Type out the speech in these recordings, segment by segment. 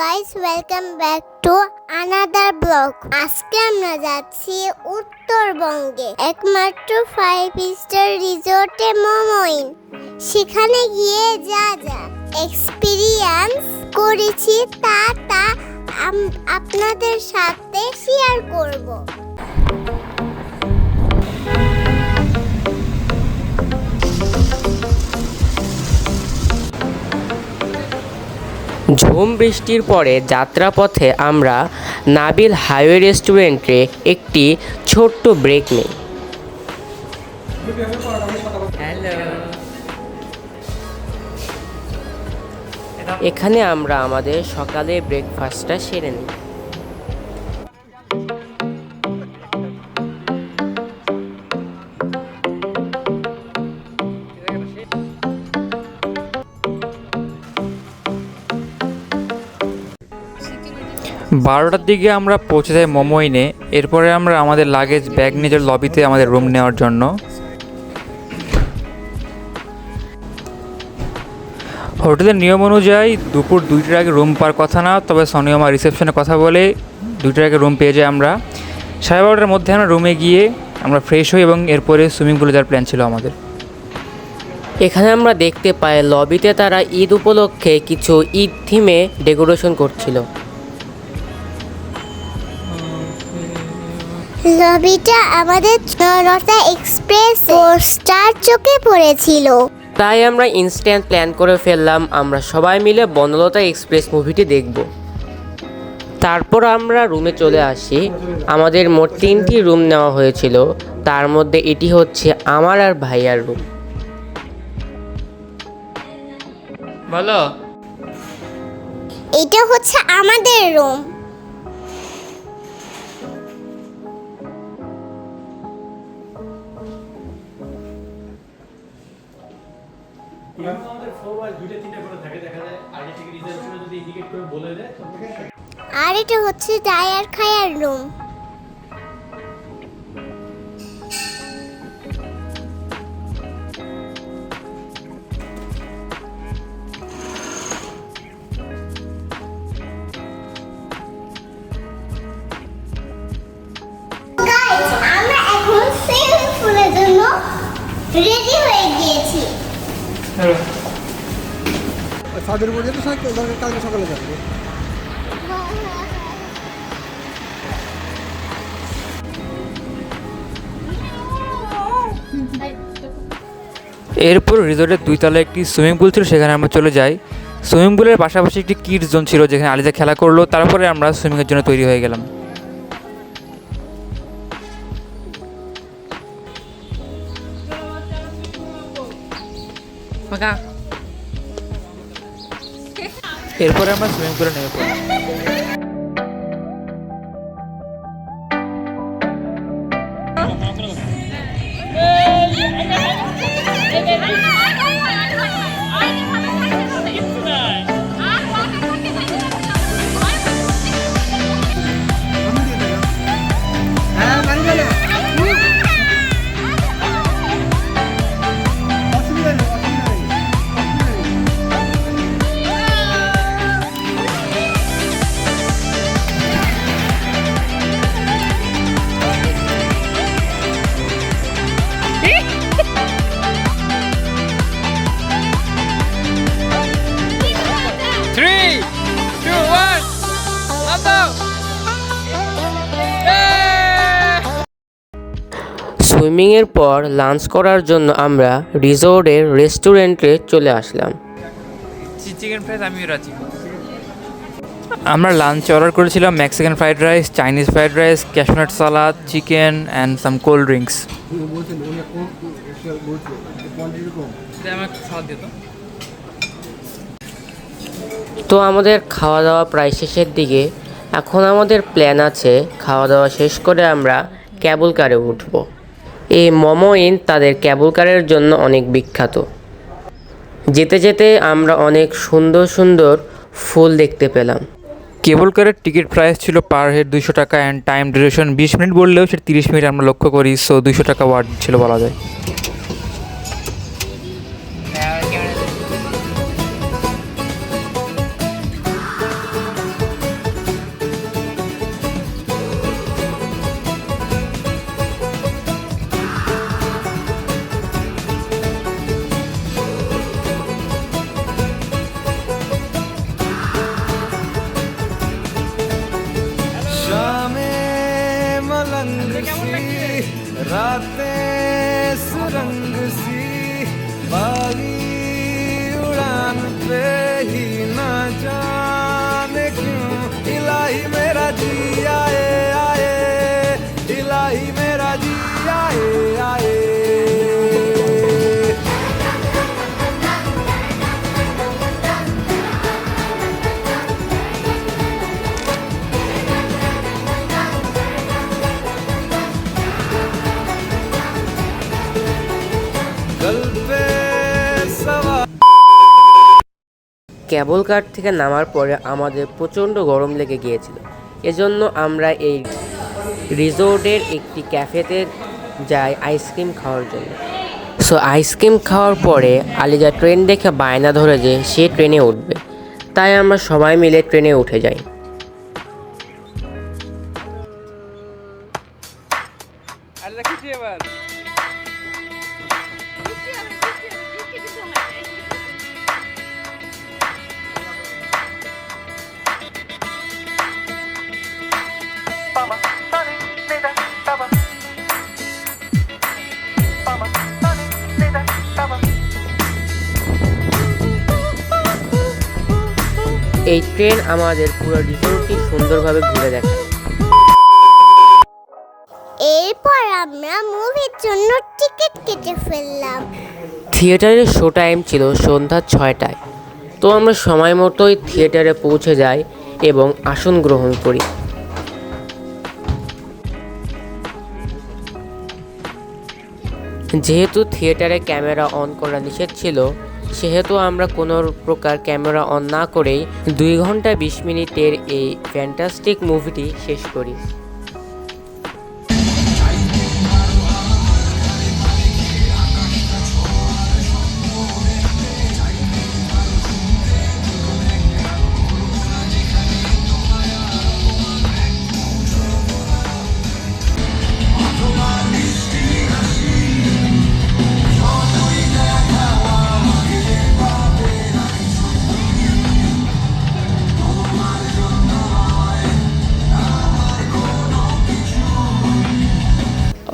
Guys, welcome back to another blog. আজকে আমরা যাচ্ছি উত্তরবঙ্গে একমাত্র 5 স্টার রিসোর্টে মমইন। সেখানে গিয়ে যা যা এক্সপিরিয়েন্স করেছি তা আপনাদের সাথে শেয়ার করব। ঝুম বৃষ্টির পরে যাত্রাপথে আমরা নাবিল হাইওয়ে রেস্টুরেন্টে একটি ছোট্ট ব্রেক নিই। এখানে আমরা আমাদের সকালে ব্রেকফাস্টটা সেরে নিই। বারোটার দিকে আমরা পৌঁছে যাই মমইনে। এরপরে আমরা আমাদের লাগেজ ব্যাগ নিয়ে যাই লবিতে আমাদের রুম নেওয়ার জন্য। হোটেলের নিয়ম অনুযায়ী দুপুর 2টার আগে রুম পাওয়ার কথা না, তবে সনিয়মা রিসেপশনে কথা বলে 2টার আগে রুম পেয়ে যাই আমরা। 12:30টার মধ্যে আমরা রুমে গিয়ে আমরা ফ্রেশ হই এবং এরপরে সুইমিং পুলে যাওয়ার প্ল্যান ছিল আমাদের। এখানে আমরা দেখতে পাই লবিতে তারা ঈদ উপলক্ষে কিছু ঈদ থিমে ডেকোরেশন করছিল। লবিটা আমাদের জনতা এক্সপ্রেস পোস্টার চোখে পড়েছিল, তাই আমরা ইনস্ট্যান্ট প্ল্যান করে ফেললাম আমরা সবাই মিলে বনলতা এক্সপ্রেস মুভিটি দেখব। তারপর আমরা রুমে চলে আসি। আমাদের মোট 3টি রুম নেওয়া হয়েছিল, তার মধ্যে এটি হচ্ছে আমার আর ভাইয়ার রুম। বলো, এটা হচ্ছে আমাদের রুম। আর এটা হচ্ছে ডায়ার খায়ার রুম। আমরা এখন সুইমিং পুলের জন্য রেডি হয়ে গিয়েছি। সাদের উপর যেতে কালকে সকালে যাবে। এরপর রিসোর্টের 2 তলায় একটি সুইমিং পুল ছিল, সেখানে আমরা চলে যাই। সুইমিং পুলের পাশাপাশি একটি কিডস জোন ছিল যেখানে আলিজা খেলা করলো। তারপরে আমরা সুইমিংয়ের জন্য তৈরি হয়ে গেলাম। এরপরে আমরা সুইমিং পুলে নেমে পড়লাম। সুইমিংয়ের পর লাঞ্চ করার জন্য আমরা রিসোর্টের রেস্টুরেন্টে চলে আসলাম। চিকেন ফ্রাইস আমিও রাজি। আমরা লাঞ্চে অর্ডার করেছিলাম Mexican fried rice, Chinese fried rice, cashew nut salad, chicken and some cold drinks. তো আমাদের খাওয়া দাওয়া প্রায় শেষের দিকে। এখন আমাদের প্ল্যান আছে খাওয়া দাওয়া শেষ করে আমরা ক্যাবল কারে উঠব। এই মমইন তাদের ক্যাবল কারের জন্য অনেক বিখ্যাত। যেতে যেতে আমরা অনেক সুন্দর সুন্দর ফুল দেখতে পেলাম। কেবল কারের টিকিট প্রাইস ছিল পার হেড 200 টাকা অ্যান্ড টাইম ডিউরেশন 20 মিনিট বললেও সেটা 30 মিনিট আমরা লক্ষ্য করি। সো 200 টাকা ওয়ার্ড ছিল বলা যায়। सुरंग सी रातें सुरंग सी बागी उड़ान पे ही ना जाने क्यों इलाही मेरा जी आए आए इलाही मेरा जी आए आए कल पे सवार কেবল কার থেকে নামার পরে আমাদের প্রচণ্ড গরম লেগে গিয়েছিল। এজন্য আমরা এই রিসোর্টের একটি ক্যাফেতে যাই আইসক্রিম খাওয়ার জন্য। সো আইসক্রিম খাওয়ার পরে আলিজা ট্রেন দেখে বায়না ধরে যে সে ট্রেনে উঠবে, তাই আমরা সবাই মিলে ট্রেনে উঠে যাই। এই ট্রেন আমাদের পুরো রিসোর্টটি সুন্দরভাবে ঘুরে দেখায়। এরপর আমরা মুভির জন্য টিকিট কেটে ফেললাম। থিয়েটারের শো টাইম ছিল সন্ধ্যা 6টায়। তো আমরা সময় মতোই থিয়েটারে পৌঁছে যাই এবং আসন গ্রহণ করি। যেহেতু থিয়েটারে ক্যামেরা অন করা নিষেধ ছিল, সেহেতু আমরা কোনো প্রকার ক্যামেরা অন না করেই 2 ঘন্টা 20 মিনিটের এই ফ্যান্টাস্টিক মুভিটি শেষ করি।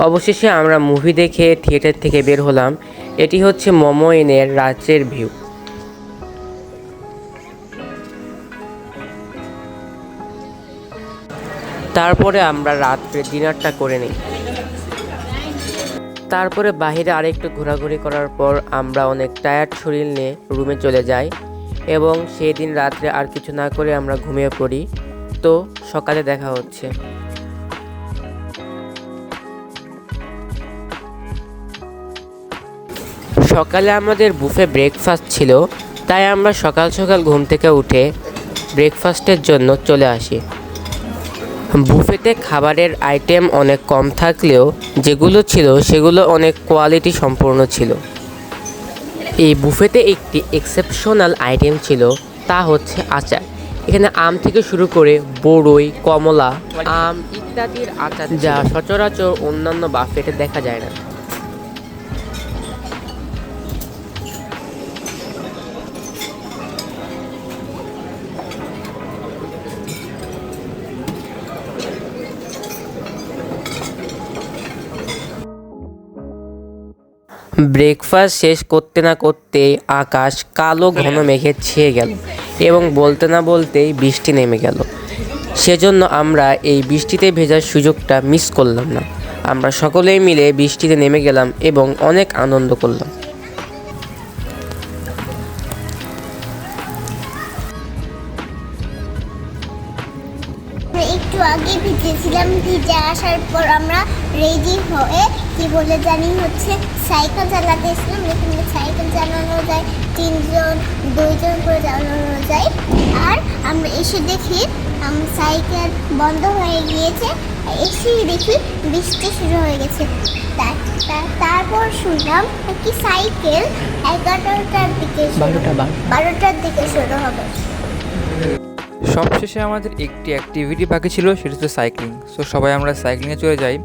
অবশেষে আমরা মুভি দেখে থিয়েটার থেকে বের হলাম। এটি হচ্ছে মোমো ইনের রাতের ভিউ। তারপরে আমরা রাত্রে ডিনারটা করে নিই। তারপরে বাইরে আরেকটু ঘোরাঘুরি করার পর আমরা অনেক টায়ার্ড শরীর নিয়ে রুমে চলে যাই এবং সেই দিন রাত্রে আর কিছু না করে আমরা ঘুমিয়ে পড়ি। তো সকালে দেখা হচ্ছে। সকালে আমাদের বুফে ব্রেকফাস্ট ছিল, তাই আমরা সকাল সকাল ঘুম থেকে উঠে ব্রেকফাস্টের জন্য চলে আসি। বুফেতে খাবারের আইটেম অনেক কম থাকলেও যেগুলো ছিল সেগুলো অনেক কোয়ালিটি সম্পূর্ণ ছিল। এই বুফেতে একটি এক্সেপশনাল আইটেম ছিল, তা হচ্ছে আচার। এখানে আম থেকে শুরু করে বড়ই, কমলা, আম ইত্যাদির আচার, যা সচরাচর অন্যান্য বাফেটে দেখা যায় না। ব্রেকফাস্ট শেষ করতে না করতেই আকাশ কালো ঘন মেঘে ছেয়ে গেল এবং বলতে না বলতেই বৃষ্টি নেমে গেল। সেজন্য আমরা এই বৃষ্টিতে ভেজার সুযোগটা মিস করলাম না। আমরা সকলেই মিলে বৃষ্টিতে নেমে গেলাম এবং অনেক আনন্দ করলাম। একটু আগে ভিজেছিলাম, ভিজে আসার পর আমরা রেডি হয়ে কি বলে জানি হচ্ছে সাইকেল চালাতে এসেছিলাম। এখানে সাইকেল চালানো যায় 3 জন 2 জন করে চালানো যায়। আর আমরা এসে দেখি সাইকেল বন্ধ হয়ে গিয়েছে, এসে দেখি বৃষ্টি শুরু হয়ে গেছে। তারপর শুনলাম কি সাইকেল 11টার দিকে 12টার দিকে শুরু হবে। সবশেষে আমাদের একটি অ্যাক্টিভিটি বাকি ছিল, সেটা হচ্ছে সাইক্লিং। সো সবাই আমরা সাইক্লিংয়ে চলে যাই।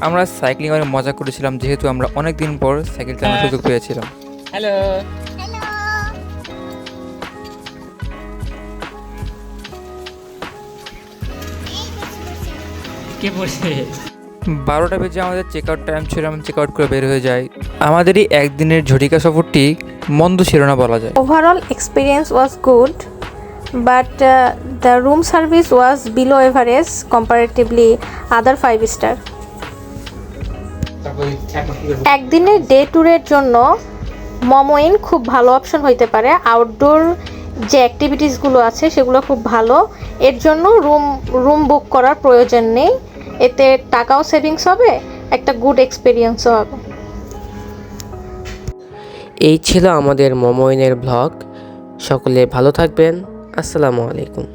আমরা সাইক্লিং অনেক মজা করেছিলাম, যেহেতু আমরা অনেক দিন পর সাইকেল চালানোর সুযোগ পেয়েছিলাম। হ্যালো, কে বলছে? 12টা বেজে আমাদের চেক আউট টাইম ছিল, আমি চেক আউট করে বের হয়ে যাই। আমাদের এই একদিনের ঝটিকা সফরটি মন্দ ছিল না বলা যায়। Overall experience was good, but the room service was below average comparatively other 5 star. একদিনের ডে ট্যুরের জন্য মমোইন খুব ভালো অপশন হইতে পারে। আউটডোর যে অ্যাক্টিভিটিসগুলো আছে সেগুলো খুব ভালো, এর জন্য রুম বুক করার প্রয়োজন নেই। এতে টাকাও সেভিংস হবে, একটা গুড এক্সপিরিয়েন্সও হবে। এই ছিল আমাদের মমোইনের ব্লগ। সকলে ভালো থাকবেন। আসসালামু আলাইকুম।